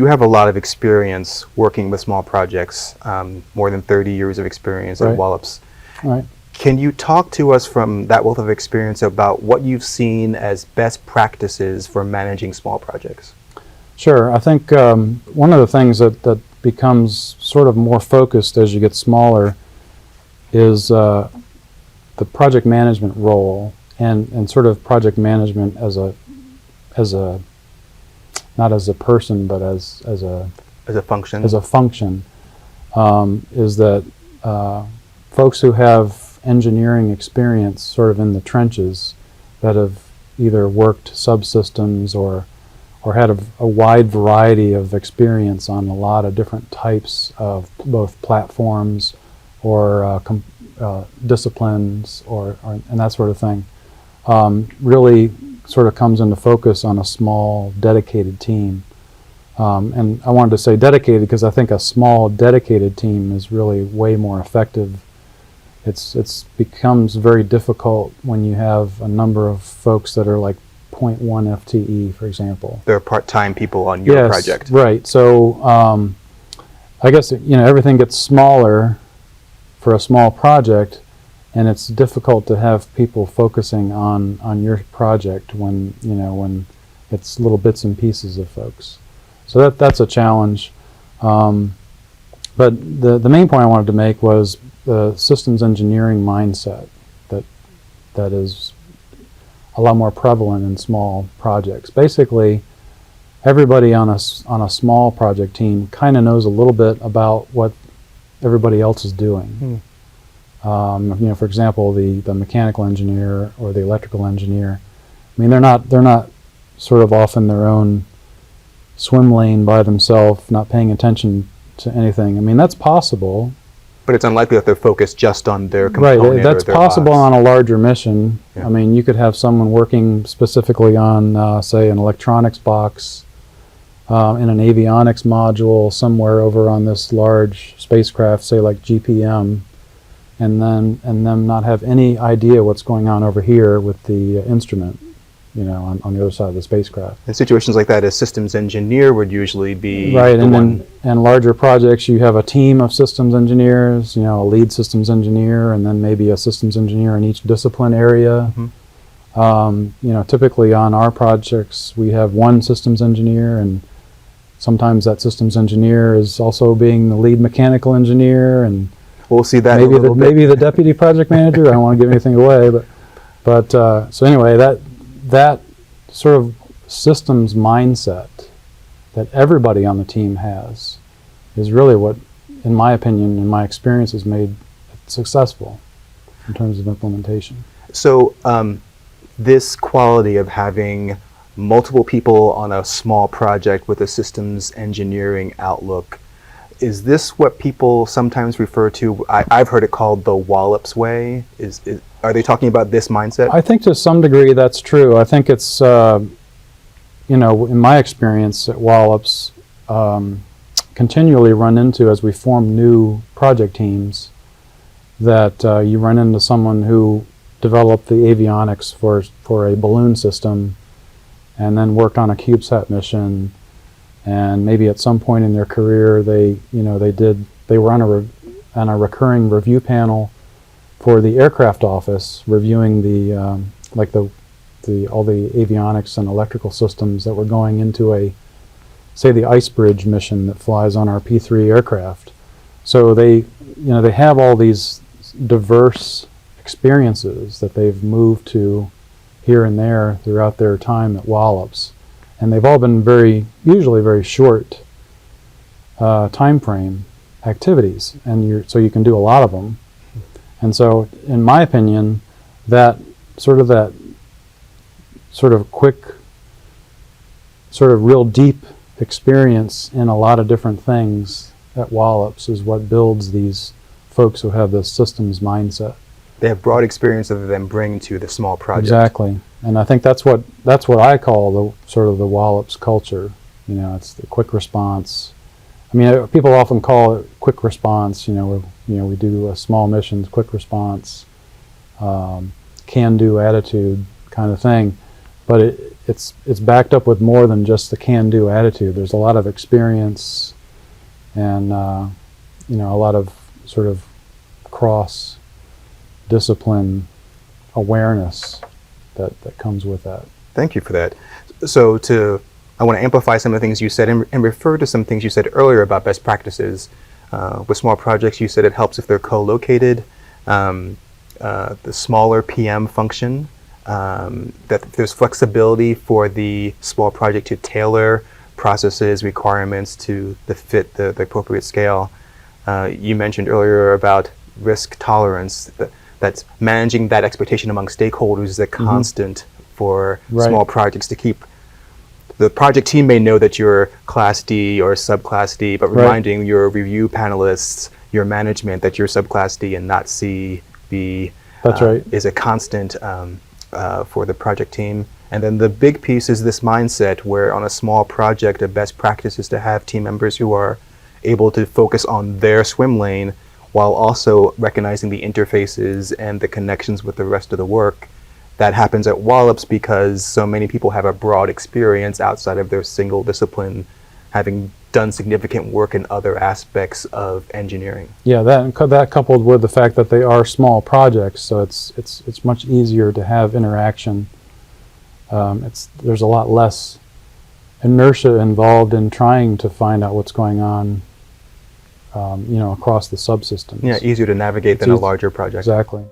You have a lot of experience working with small projects, more than 30 years of experience at Wallops. Right. Can you talk to us from that wealth of experience about what you've seen as best practices for managing small projects? Sure. I think one of the things that becomes sort of more focused as you get smaller is the project management role and sort of project management as a not as a person but as a function. Is that folks who have engineering experience sort of in the trenches that have either worked subsystems or had a wide variety of experience on a lot of different types of both platforms or disciplines and that sort of thing, really sort of comes into focus on a small, dedicated team. And I wanted to say dedicated because I think a small, dedicated team is really way more effective. It's becomes very difficult when you have a number of folks that are like 0.1 FTE, for example. They're part-time people on your project. Right. So I guess everything gets smaller for a small project, and it's difficult to have people focusing on your project when it's little bits and pieces of folks. So that's a challenge. But the main point I wanted to make was the systems engineering mindset that is a lot more prevalent in small projects. Basically, everybody on a small project team kind of knows a little bit about what everybody else is doing. For example, the mechanical engineer or the electrical engineer. I mean, they're not sort of off in their own swim lane by themselves, not paying attention to anything. I mean, that's possible. But it's unlikely that they're focused just on their component. Right, that's or their possible box. on a larger mission. Yeah. I mean, you could have someone working specifically on, say, an electronics box in an avionics module somewhere over on this large spacecraft, say like GPM, and them not have any idea what's going on over here with the instrument, on the other side of the spacecraft. In situations like that, a systems engineer would usually be right. the one. And larger projects, you have a team of systems engineers, a lead systems engineer, and then maybe a systems engineer in each discipline area. Mm-hmm. Typically on our projects, we have one systems engineer, and sometimes that systems engineer is also being the lead mechanical engineer, and we'll see that maybe the deputy project manager. I don't want to give anything away, but so anyway, that sort of systems mindset that everybody on the team has is really what, in my opinion, in my experience, has made it successful in terms of implementation. So this quality of having multiple people on a small project with a systems engineering outlook, is this what people sometimes refer to? I've heard it called the Wallops way. Are they talking about this mindset? I think to some degree that's true. I think it's, in my experience at Wallops, continually run into, as we form new project teams, that you run into someone who developed the avionics for a balloon system and then worked on a CubeSat mission, and maybe at some point in their career they were on a recurring review panel for the aircraft office, reviewing the all the avionics and electrical systems that were going into say the Ice Bridge mission that flies on our P-3 aircraft. So they have all these diverse experiences that they've moved to here and there throughout their time at Wallops, and they've all been usually very short time frame activities, and so you can do a lot of them. And so, in my opinion, that sort of quick, sort of real deep experience in a lot of different things at Wallops is what builds these folks who have this systems mindset. They have broad experience that they then bring to the small project. Exactly, and I think that's what I call the Wallops culture. It's the quick response. I mean, people often call it quick response. We do small missions, quick response, can-do attitude kind of thing. But it's backed up with more than just the can-do attitude. There's a lot of experience and a lot of sort of cross-discipline awareness that comes with that. Thank you for that. So I want to amplify some of the things you said and refer to some things you said earlier about best practices. With small projects, you said it helps if they're co-located. The smaller PM function, that there's flexibility for the small project to tailor processes, requirements to fit the appropriate scale. You mentioned earlier about risk tolerance. That's managing that expectation among stakeholders is a constant for small projects to keep. The project team may know that you're Class D or Subclass D, but reminding your review panelists, your management, that you're Subclass D and not C, B, That's right. is a constant for the project team. And then the big piece is this mindset where on a small project, a best practice is to have team members who are able to focus on their swim lane while also recognizing the interfaces and the connections with the rest of the work. That happens at Wallops because so many people have a broad experience outside of their single discipline, having done significant work in other aspects of engineering. Yeah, that coupled with the fact that they are small projects, so it's much easier to have interaction. There's a lot less inertia involved in trying to find out what's going on, across the subsystems. Yeah, easier to navigate than a larger project. Exactly.